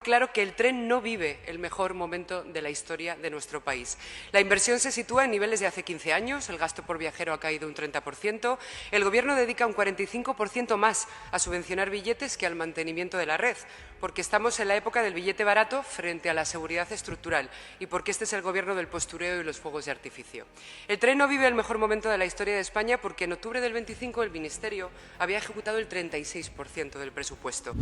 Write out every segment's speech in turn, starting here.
Claro que el tren no vive el mejor momento de la historia de nuestro país. La inversión se sitúa en niveles de hace 15 años, el gasto por viajero ha caído un 30%, el Gobierno dedica un 45% más a subvencionar billetes que al mantenimiento de la red, porque estamos en la época del billete barato frente a la seguridad estructural y porque este es el Gobierno del postureo y los fuegos de artificio. El tren no vive el mejor momento de la historia de España porque en octubre del 25 el Ministerio había ejecutado el 36% del presupuesto.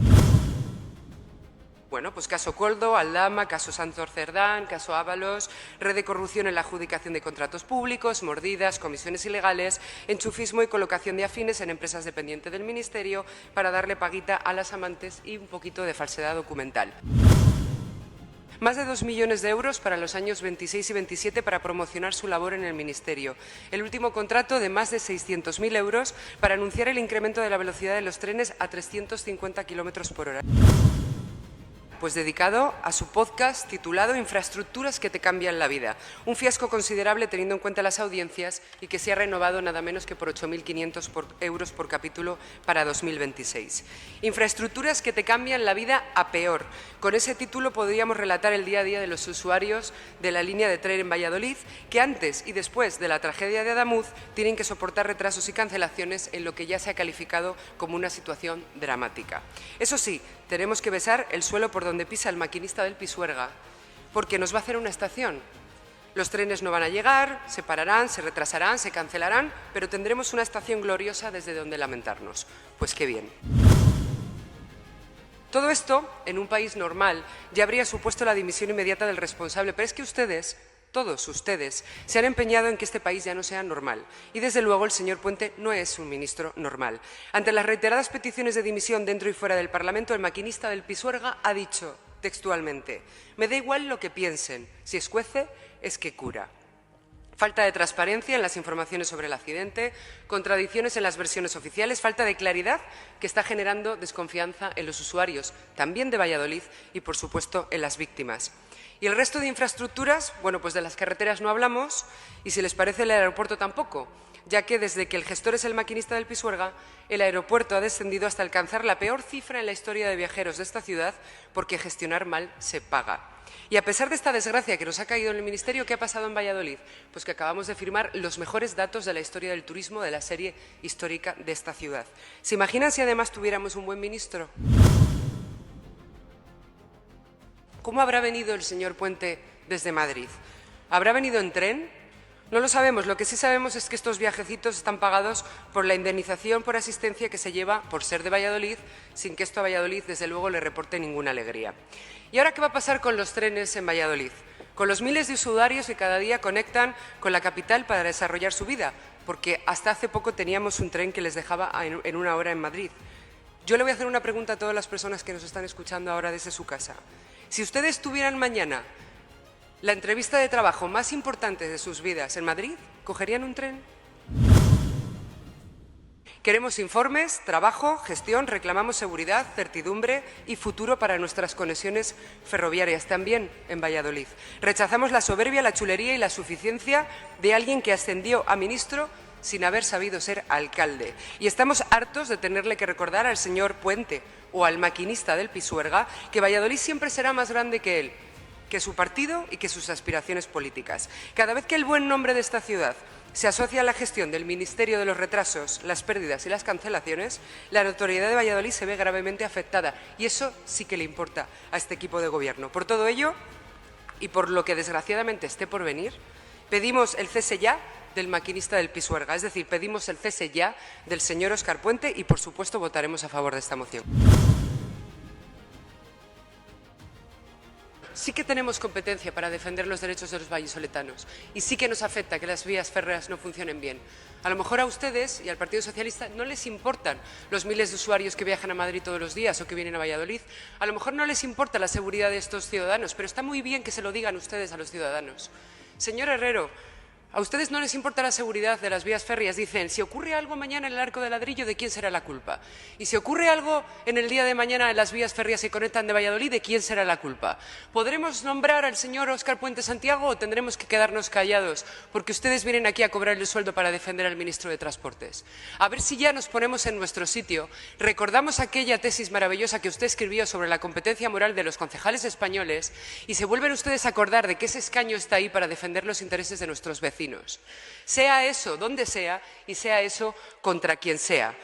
Bueno, pues caso Coldo, Aldama, caso Santos Cerdán, caso Ábalos, red de corrupción en la adjudicación de contratos públicos, mordidas, comisiones ilegales, enchufismo y colocación de afines en empresas dependientes del Ministerio para darle paguita a las amantes y un poquito de falsedad documental. Más de 2 millones de euros para los años 26 y 27 para promocionar su labor en el Ministerio. El último contrato de más de 600.000 euros para anunciar el incremento de la velocidad de los trenes a 350 kilómetros por hora. Pues dedicado a su podcast titulado Infraestructuras que te cambian la vida. Un fiasco considerable teniendo en cuenta las audiencias y que se ha renovado nada menos que por 8.500 euros por capítulo para 2026. Infraestructuras que te cambian la vida a peor. Con ese título podríamos relatar el día a día de los usuarios de la línea de tren en Valladolid que antes y después de la tragedia de Adamuz tienen que soportar retrasos y cancelaciones en lo que ya se ha calificado como una situación dramática. Eso sí, tenemos que besar el suelo por donde pisa el maquinista del Pisuerga, porque nos va a hacer una estación. Los trenes no van a llegar, se pararán, se retrasarán, se cancelarán, pero tendremos una estación gloriosa desde donde lamentarnos. Pues qué bien. Todo esto, en un país normal, ya habría supuesto la dimisión inmediata del responsable, pero es que ustedes, todos ustedes, se han empeñado en que este país ya no sea normal. Y desde luego el señor Puente no es un ministro normal. Ante las reiteradas peticiones de dimisión dentro y fuera del Parlamento, el maquinista del Pisuerga ha dicho textualmente: me da igual lo que piensen, si escuece es que cura. Falta de transparencia en las informaciones sobre el accidente, contradicciones en las versiones oficiales, falta de claridad que está generando desconfianza en los usuarios, también de Valladolid y, por supuesto, en las víctimas. Y el resto de infraestructuras, bueno, pues de las carreteras no hablamos y, si les parece, el aeropuerto tampoco, ya que desde que el gestor es el maquinista del Pisuerga, el aeropuerto ha descendido hasta alcanzar la peor cifra en la historia de viajeros de esta ciudad porque gestionar mal se paga. Y a pesar de esta desgracia que nos ha caído en el Ministerio, ¿qué ha pasado en Valladolid? Pues que acabamos de firmar los mejores datos de la historia del turismo de la serie histórica de esta ciudad. ¿Se imaginan si además tuviéramos un buen ministro? ¿Cómo habrá venido el señor Puente desde Madrid? ¿Habrá venido en tren? No lo sabemos. Lo que sí sabemos es que estos viajecitos están pagados por la indemnización por asistencia que se lleva por ser de Valladolid, sin que esto a Valladolid, desde luego, le reporte ninguna alegría. ¿Y ahora qué va a pasar con los trenes en Valladolid? Con los miles de usuarios que cada día conectan con la capital para desarrollar su vida, porque hasta hace poco teníamos un tren que les dejaba en una hora en Madrid. Yo le voy a hacer una pregunta a todas las personas que nos están escuchando ahora desde su casa. Si ustedes tuvieran mañana la entrevista de trabajo más importante de sus vidas en Madrid, ¿cogerían un tren? Queremos informes, trabajo, gestión, reclamamos seguridad, certidumbre y futuro para nuestras conexiones ferroviarias, también en Valladolid. Rechazamos la soberbia, la chulería y la suficiencia de alguien que ascendió a ministro sin haber sabido ser alcalde. Y estamos hartos de tenerle que recordar al señor Puente o al maquinista del Pisuerga que Valladolid siempre será más grande que él, que su partido y que sus aspiraciones políticas. Cada vez que el buen nombre de esta ciudad se asocia a la gestión del Ministerio de los retrasos, las pérdidas y las cancelaciones, la notoriedad de Valladolid se ve gravemente afectada y eso sí que le importa a este equipo de gobierno. Por todo ello, y por lo que desgraciadamente esté por venir, pedimos el cese ya del maquinista del Pisuerga, es decir, pedimos el cese ya del señor Óscar Puente y, por supuesto, votaremos a favor de esta moción. Sí que tenemos competencia para defender los derechos de los vallisoletanos y sí que nos afecta que las vías férreas no funcionen bien. A lo mejor a ustedes y al Partido Socialista no les importan los miles de usuarios que viajan a Madrid todos los días o que vienen a Valladolid. A lo mejor no les importa la seguridad de estos ciudadanos, pero está muy bien que se lo digan ustedes a los ciudadanos. Señor Herrero, A ustedes no les importa la seguridad de las vías férreas. Dicen, si ocurre algo mañana en el Arco de Ladrillo, ¿de quién será la culpa? Y si ocurre algo en el día de mañana en las vías férreas que conectan de Valladolid, ¿de quién será la culpa? ¿Podremos nombrar al señor Óscar Puente Santiago o tendremos que quedarnos callados porque ustedes vienen aquí a cobrar el sueldo para defender al ministro de Transportes? A ver si ya nos ponemos en nuestro sitio, recordamos aquella tesis maravillosa que usted escribió sobre la competencia moral de los concejales españoles y se vuelven ustedes a acordar de que ese escaño está ahí para defender los intereses de nuestros vecinos. Sea eso donde sea y sea eso contra quien sea.